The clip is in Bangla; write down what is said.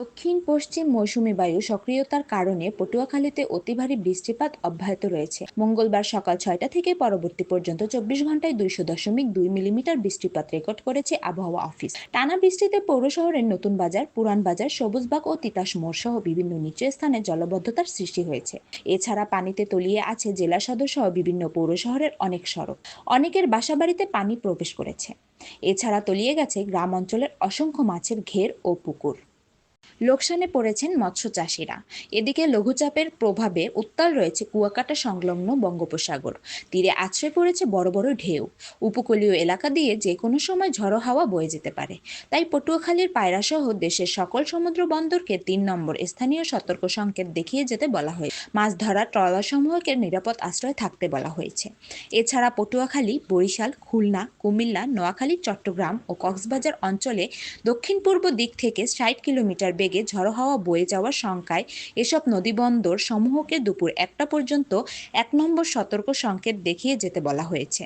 দক্ষিণ পশ্চিম মৌসুমী বায়ু সক্রিয়তার কারণে পটুয়াখালীতে অতি ভারী বৃষ্টিপাত অব্যাহত রয়েছে। মঙ্গলবার সকাল 6টা থেকে পরবর্তী পর্যন্ত 24 ঘন্টায় 200.2 মিলিমিটার বৃষ্টিপাত রেকর্ড করেছে আবহাওয়া অফিস। টানা বৃষ্টিতে পৌর শহরের নতুন বাজার, পুরান বাজার, সবুজবাগ ও তিতাস মোড় সহ বিভিন্ন নিচু স্থানে জলাবদ্ধতার সৃষ্টি হয়েছে। এছাড়া পানিতে তলিয়ে আছে জেলা সদর সহ বিভিন্ন পৌর শহরের অনেক সড়ক। অনেকের বাসাবাড়িতে পানি প্রবেশ করেছে। এছাড়া তলিয়ে গেছে গ্রাম অঞ্চলের অসংখ্য মাছের ঘের ও পুকুর। লোকসানে পড়েছেন মৎস্য চাষিরা। এদিকে লঘুচাপের প্রভাবে উত্তাল রয়েছে কুয়াকাটা সংলগ্ন বঙ্গোপসাগর। তীরে আছড়ে পড়েছে বড় বড় ঢেউ। উপকূলীয় এলাকা দিয়ে যে কোনো সময় ঝড়ো হাওয়া বয়ে যেতে পারে। তাই পটুয়াখালীর পায়রাসহ দেশের সকল সমুদ্র বন্দরকে 3 নম্বর স্থানীয় সতর্ক সংকেত দেখিয়ে যেতে বলা হয়েছে। মাছ ধরা ট্রলারসমূহকে নিরাপদ আশ্রয়ে থাকতে বলা হয়েছে। এছাড়া পটুয়াখালী, বরিশাল, খুলনা, কুমিল্লা, নোয়াখালী, চট্টগ্রাম ও কক্সবাজার অঞ্চলে দক্ষিণ পূর্ব দিক থেকে 60 কিলোমিটার বেগে ঝড়ো হাওয়া বয়ে যাওয়ার শঙ্কায় এসব নদীবন্দর সমূহকে দুপুর 1টা পর্যন্ত 1 নম্বর সতর্ক সংকেত দেখিয়ে যেতে বলা হয়েছে।